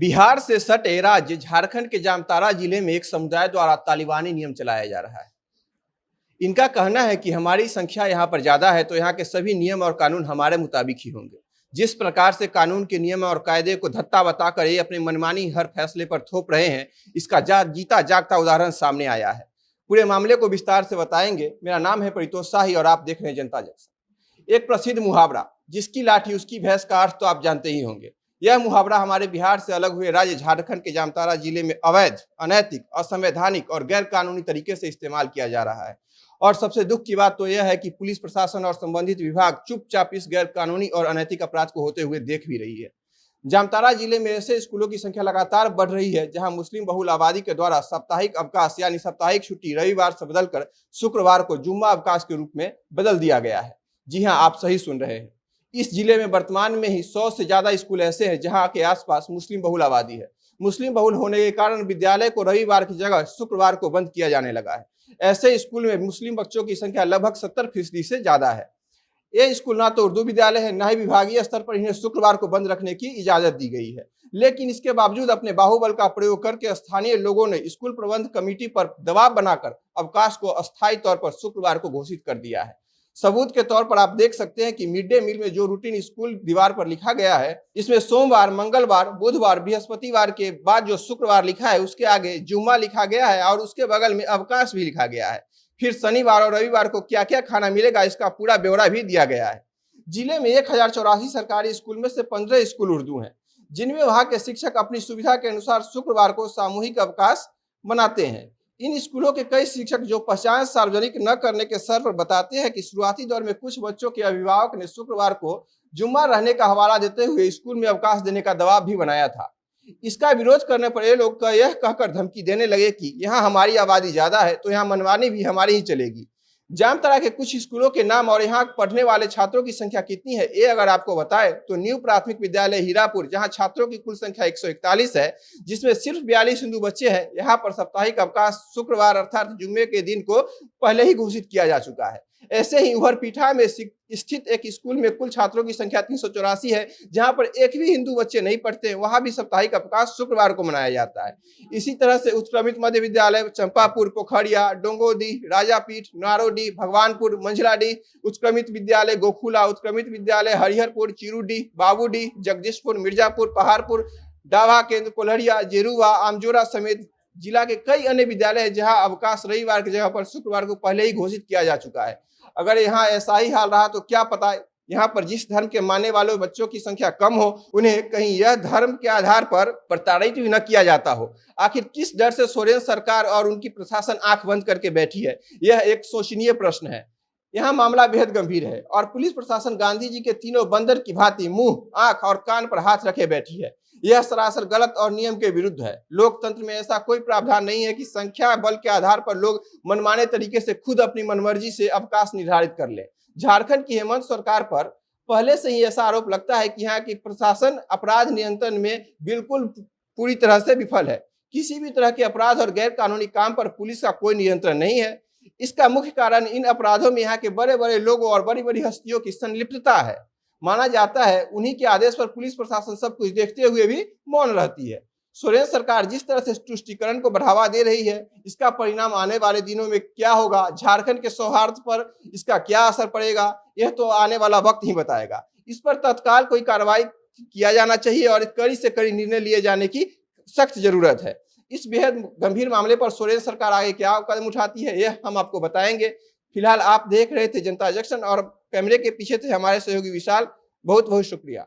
बिहार से सटे राज्य झारखंड के जामताड़ा जिले में एक समुदाय द्वारा तालिबानी नियम चलाया जा रहा है। इनका कहना है कि हमारी संख्या यहाँ पर ज्यादा है तो यहाँ के सभी नियम और कानून हमारे मुताबिक ही होंगे। जिस प्रकार से कानून के नियम और कायदे को धत्ता बताकर ये अपने मनमानी हर फैसले पर थोप रहे हैं, इसका जीता जागता उदाहरण सामने आया है। पूरे मामले को विस्तार से बताएंगे। मेरा नाम है परितोष शाही और आप देख रहे हैं जनता जंक्शन। एक प्रसिद्ध मुहावरा, जिसकी लाठी उसकी भैंस का अर्थ तो आप जानते ही होंगे। यह मुहावरा हमारे बिहार से अलग हुए राज्य झारखंड के जामताड़ा जिले में अवैध, अनैतिक, असंवैधानिक और गैर कानूनी तरीके से इस्तेमाल किया जा रहा है। और सबसे दुख की बात तो यह है कि पुलिस प्रशासन और संबंधित विभाग चुपचाप इस गैर कानूनी और अनैतिक अपराध को होते हुए देख भी रही है। जामताड़ा जिले में ऐसे स्कूलों की संख्या लगातार बढ़ रही है जहां मुस्लिम बहुल आबादी के द्वारा साप्ताहिक अवकाश यानी साप्ताहिक छुट्टी रविवार से बदलकर शुक्रवार को जुम्मा अवकाश के रूप में बदल दिया गया है। जी हां, आप सही सुन रहे हैं। इस जिले में वर्तमान में ही 100 से ज्यादा स्कूल ऐसे हैं जहां के आसपास मुस्लिम बहुल आबादी है। मुस्लिम बहुल होने के कारण विद्यालय को रविवार की जगह शुक्रवार को बंद किया जाने लगा है। ऐसे स्कूल में मुस्लिम बच्चों की संख्या लगभग 70% से ज्यादा है। ये स्कूल ना तो उर्दू विद्यालय है, न ही विभागीय स्तर पर इन्हें शुक्रवार को बंद रखने की इजाजत दी गई है। लेकिन इसके बावजूद अपने बाहुबल का प्रयोग करके स्थानीय लोगों ने स्कूल प्रबंध कमेटी पर दबाव बनाकर अवकाश को अस्थायी तौर पर शुक्रवार को घोषित कर दिया है। सबूत के तौर पर आप देख सकते हैं कि मिड डे मील में जो रूटीन स्कूल दीवार पर लिखा गया है, इसमें सोमवार, मंगलवार, बुधवार, बृहस्पतिवार के बाद जो शुक्रवार लिखा है उसके आगे जुम्मा लिखा गया है और उसके बगल में अवकाश भी लिखा गया है। फिर शनिवार और रविवार को क्या क्या खाना मिलेगा इसका पूरा ब्यौरा भी दिया गया है। जिले में 1084 सरकारी स्कूल में से 15 स्कूल उर्दू हैं, जिनमें वहां के शिक्षक अपनी सुविधा के अनुसार शुक्रवार को सामूहिक अवकाश मनाते हैं। इन स्कूलों के कई शिक्षक जो पहचान सार्वजनिक न करने के सर पर बताते हैं कि शुरुआती दौर में कुछ बच्चों के अभिभावक ने शुक्रवार को जुम्मा रहने का हवाला देते हुए स्कूल में अवकाश देने का दबाव भी बनाया था। इसका विरोध करने पर ये लोग यह कहकर धमकी देने लगे कि यहाँ हमारी आबादी ज्यादा है तो यहाँ मनमानी भी हमारी ही चलेगी। जामताड़ा के कुछ स्कूलों के नाम और यहाँ पढ़ने वाले छात्रों की संख्या कितनी है ये अगर आपको बताए तो न्यू प्राथमिक विद्यालय हीरापुर, जहाँ छात्रों की कुल संख्या 141 है, जिसमें सिर्फ 42 हिंदू बच्चे हैं। यहाँ पर साप्ताहिक अवकाश शुक्रवार अर्थात जुम्मे के दिन को पहले ही घोषित किया जा चुका है। ऐसे ही उभरपीठा में स्थित एक स्कूल में कुल छात्रों की संख्या 384 है, जहां पर एक भी हिंदू बच्चे नहीं पढ़ते, वहां भी साप्ताहिक अवकाश शुक्रवार को मनाया जाता है। इसी तरह से उत्क्रमित मध्य विद्यालय चंपापुर, पोखरिया, डोंगोदी, राजापीठ, नारोडी, भगवानपुर, मंझलाडी, उत्क्रमित विद्यालय गोखुला, उत्क्रमित विद्यालय हरिहरपुर, चिरूडी, बाबूडी, जगदीशपुर, मिर्जापुर, पहाड़पुर, डावा केंद्र, कोल्हरिया, जेरुवा, आमजोरा समेत जिला के कई अन्य विद्यालय है जहां अवकाश रविवार की जगह पर शुक्रवार को पहले ही घोषित किया जा चुका है। अगर यहाँ ऐसा ही हाल रहा तो क्या पता यहाँ पर जिस धर्म के मानने वाले बच्चों की संख्या कम हो, उन्हें कहीं यह धर्म के आधार पर प्रताड़ित भी न किया जाता हो। आखिर किस डर से सोरेन सरकार और उनकी प्रशासन आंख बंद करके बैठी है, यह एक शोचनीय प्रश्न है। यहाँ मामला बेहद गंभीर है और पुलिस प्रशासन गांधी जी के तीनों बंदर की भांति मुंह, आंख और कान पर हाथ रखे बैठी है। यह सरासर गलत और नियम के विरुद्ध है। लोकतंत्र में ऐसा कोई प्रावधान नहीं है कि संख्या बल के आधार पर लोग मनमाने तरीके से खुद अपनी मनमर्जी से अवकाश निर्धारित कर ले। झारखंड की हेमंत सरकार पर पहले से ही ऐसा आरोप लगता है कि यहाँ की प्रशासन अपराध नियंत्रण में बिल्कुल पूरी तरह से विफल है। किसी भी तरह के अपराध और गैर कानूनी काम पर पुलिस का कोई नियंत्रण नहीं है। इसका मुख्य कारण इन अपराधों में यहाँ के बड़े बड़े लोगों और बड़ी बड़ी हस्तियों की संलिप्तता है। माना जाता है उन्हीं के आदेश पर पुलिस प्रशासन सब कुछ देखते हुए भी मौन रहती है। सोरेन सरकार जिस तरह से तुष्टीकरण को बढ़ावा दे रही है, इसका परिणाम आने वाले दिनों में क्या होगा, झारखंड के सौहार्द पर इसका क्या असर पड़ेगा, यह तो आने वाला वक्त ही बताएगा। इस पर तत्काल कोई कार्रवाई किया जाना चाहिए और कड़ी से कड़ी निर्णय लिए जाने की सख्त जरूरत है। इस बेहद गंभीर मामले पर सोरेन सरकार आगे क्या कदम उठाती है यह हम आपको बताएंगे। फिलहाल आप देख रहे थे जनता जंक्शन और कैमरे के पीछे थे हमारे सहयोगी विशाल। बहुत बहुत शुक्रिया।